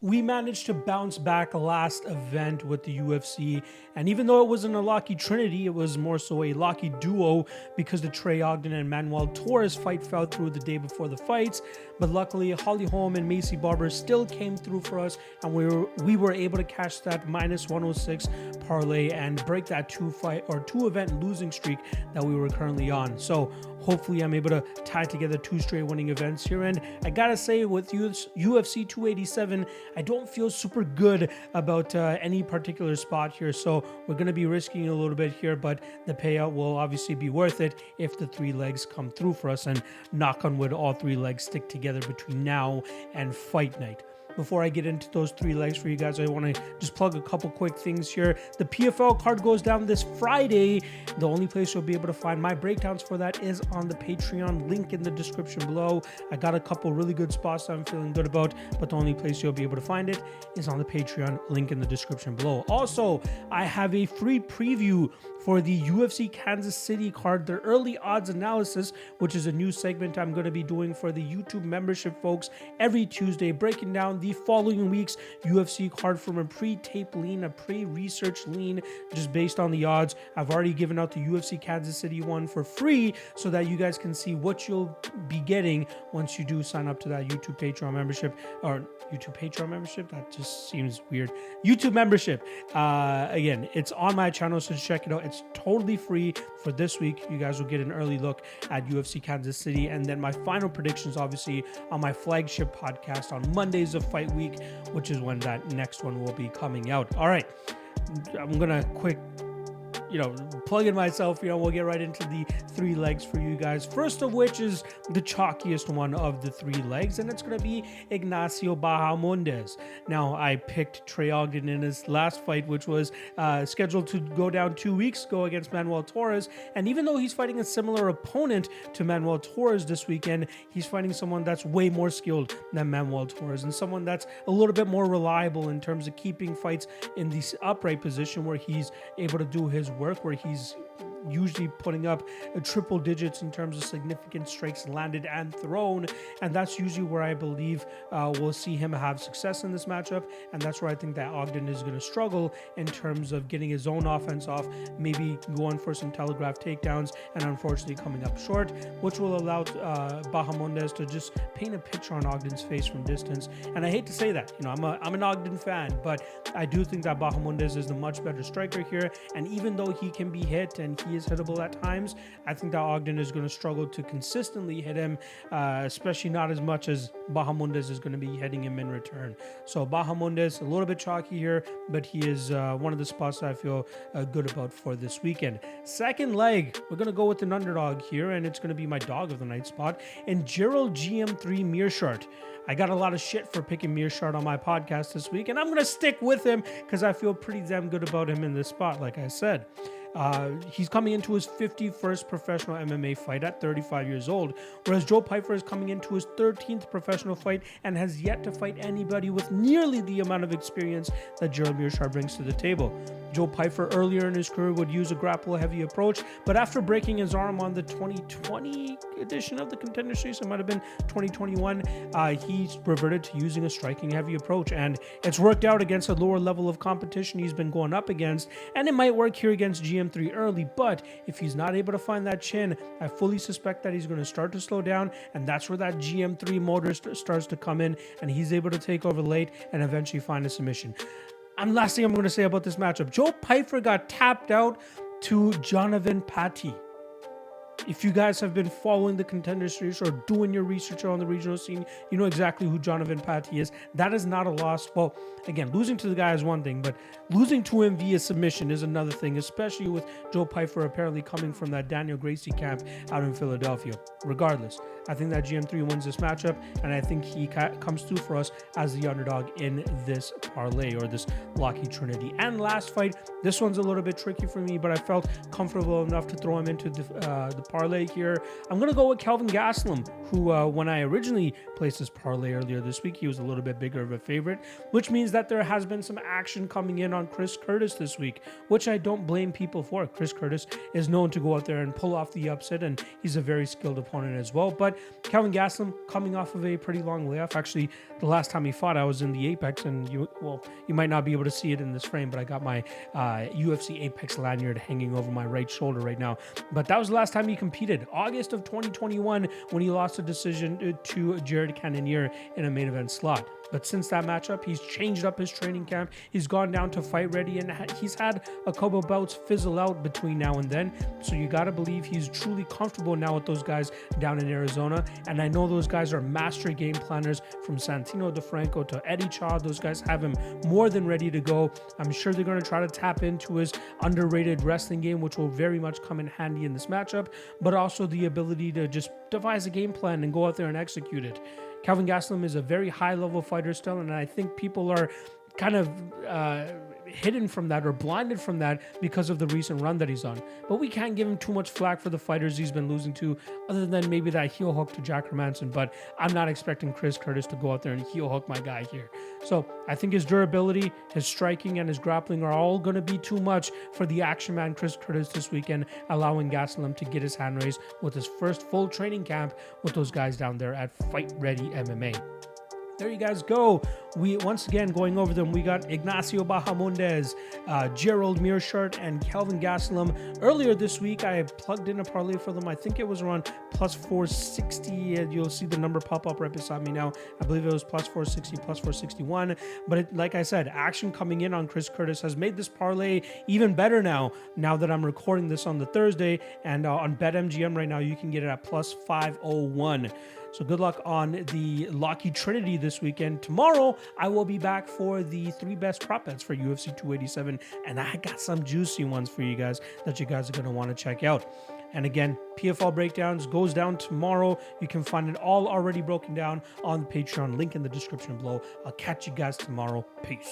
we managed to bounce back last event with the UFC, and even though it wasn't a Locky Trinity, it was more so a Locky duo because the Trey Ogden and Manuel Torres fight fell through the day before the fights. But luckily, Holly Holm and Macy Barber still came through for us, and we were able to catch that -106 parlay and break that two event losing streak that we were currently on. So hopefully I'm able to tie together 2 straight winning events here. And I gotta say, with UFC 287, I don't feel super good about any particular spot here. So we're gonna be risking a little bit here, but the payout will obviously be worth it if the 3 legs come through for us, and knock on wood, all 3 legs stick together between now and fight night. Before I get into those 3 legs for you guys, I want to just plug a couple quick things here. The PFL card goes down this Friday. The only place you'll be able to find my breakdowns for that is on the Patreon, link in the description below. I got a couple really good spots that I'm feeling good about, but the only place you'll be able to find it is on the Patreon, link in the description below. Also, I have a free preview for the UFC Kansas City card, the early odds analysis, which is a new segment I'm going to be doing for the YouTube membership folks every Tuesday, breaking down the following week's UFC card from a pre-tape lean, a pre-research lean, just based on the odds. I've already given out the UFC Kansas City one for free so that you guys can see what you'll be getting once you do sign up to that YouTube Patreon membership, or YouTube Patreon membership, that just seems weird. YouTube membership. Again, it's on my channel, so check it out. It's totally free for this week. You guys will get an early look at UFC Kansas City, and then my final predictions, obviously, on my flagship podcast on Mondays of Fight Week, which is when that next one will be coming out. All right, I'm gonna quick plug in myself. We'll get right into the 3 legs for you guys. First of which is the chalkiest one of the 3 legs, and it's going to be Ignacio Bahamondes. Now, I picked Trey Ogden in his last fight, which was scheduled to go down 2 weeks ago against Manuel Torres, and even though he's fighting a similar opponent to Manuel Torres this weekend, he's fighting someone that's way more skilled than Manuel Torres, and someone that's a little bit more reliable in terms of keeping fights in the upright position, where he's able to do his work, where he's usually putting up triple digits in terms of significant strikes landed and thrown, and that's usually where I believe we'll see him have success in this matchup, and that's where I think that Ogden is going to struggle in terms of getting his own offense off, maybe going for some telegraph takedowns, and unfortunately coming up short, which will allow Bahamondes to just paint a picture on Ogden's face from distance. And I hate to say that, I'm an Ogden fan, but I do think that Bahamondes is the much better striker here, and even though he can be hit and he is hittable at times, I think that Ogden is going to struggle to consistently hit him, especially not as much as Bahamondes is going to be hitting him in return. So Bahamondes, a little bit chalky here, but he is one of the spots that I feel good about for this weekend. Second leg, we're going to go with an underdog here, and it's going to be my dog of the night spot, and Gerald GM3 Mearshart. I got a lot of shit for picking Mearshart on my podcast this week, and I'm going to stick with him because I feel pretty damn good about him in this spot, like I said. He's coming into his 51st professional MMA fight at 35 years old, whereas Joe Pyfer is coming into his 13th professional fight and has yet to fight anybody with nearly the amount of experience that Gerald Mearshart brings to the table. Joe Pyfer earlier in his career would use a grapple-heavy approach, but after breaking his arm on the 2020 edition of the Contender Series, it might have been 2021, he's reverted to using a striking-heavy approach, and it's worked out against a lower level of competition he's been going up against, and it might work here against GM3 early, but if he's not able to find that chin, I fully suspect that he's going to start to slow down, and that's where that GM3 motor starts to come in, and he's able to take over late and eventually find a submission. And last thing I'm going to say about this matchup, Joe Pyfer got tapped out to Jonathan Patty. If you guys have been following the Contender Series or doing your research on the regional scene, you know exactly who Jonathan Patty is. That is not a loss. Well, again, losing to the guy is one thing, but losing to him via submission is another thing, especially with Joe Pyfer apparently coming from that Daniel Gracie camp out in Philadelphia. Regardless, I think that GM3 wins this matchup, and I think he comes through for us as the underdog in this parlay, or this Locky Trinity. And last fight, this one's a little bit tricky for me, but I felt comfortable enough to throw him into the parlay here. I'm going to go with Kelvin Gastelum, who when I originally placed this parlay earlier this week, he was a little bit bigger of a favorite, which means that there has been some action coming in on Chris Curtis this week, which I don't blame people for. Chris Curtis is known to go out there and pull off the upset, and he's a very skilled opponent as well. But Kelvin Gastelum coming off of a pretty long layoff. Actually, the last time he fought, I was in the Apex, and you might not be able to see it in this frame, but I got my UFC Apex lanyard hanging over my right shoulder right now. But that was the last time he competed, August of 2021, when he lost a decision to Jared Cannonier in a main event slot. But since that matchup, he's changed up his training camp. He's gone down to fight ready, and he's had a couple bouts fizzle out between now and then. So you got to believe he's truly comfortable now with those guys down in Arizona. And I know those guys are master game planners, from Santino DeFranco to Eddie Chaw. Those guys have him more than ready to go. I'm sure they're going to try to tap into his underrated wrestling game, which will very much come in handy in this matchup, but also the ability to just devise a game plan and go out there and execute it. Kelvin Gastelum is a very high-level fighter still, and I think people are kind of hidden from that or blinded from that because of the recent run that he's on. But we can't give him too much flack for the fighters he's been losing to, other than maybe that heel hook to Jack Hermanson. But I'm not expecting Chris Curtis to go out there and heel hook my guy here. So I think his durability, his striking, and his grappling are all going to be too much for the action man Chris Curtis this weekend, allowing Gastelum to get his hand raised with his first full training camp with those guys down there at Fight Ready MMA. There you guys go. We once again going over them. We got Ignacio Bahamondes, Gerald Mearshart, and Kelvin Gastelum. Earlier this week, I plugged in a parlay for them. I think it was around plus 460. And you'll see the number pop up right beside me now. I believe it was plus 460, plus 461. But like I said, action coming in on Chris Curtis has made this parlay even better now that I'm recording this on the Thursday. And on BetMGM right now, you can get it at plus 501. So good luck on the Locky Trinity this weekend. Tomorrow, I will be back for the 3 best prop bets for UFC 287. And I got some juicy ones for you guys that you guys are going to want to check out. And again, PFL Breakdowns goes down tomorrow. You can find it all already broken down on the Patreon. Link in the description below. I'll catch you guys tomorrow. Peace.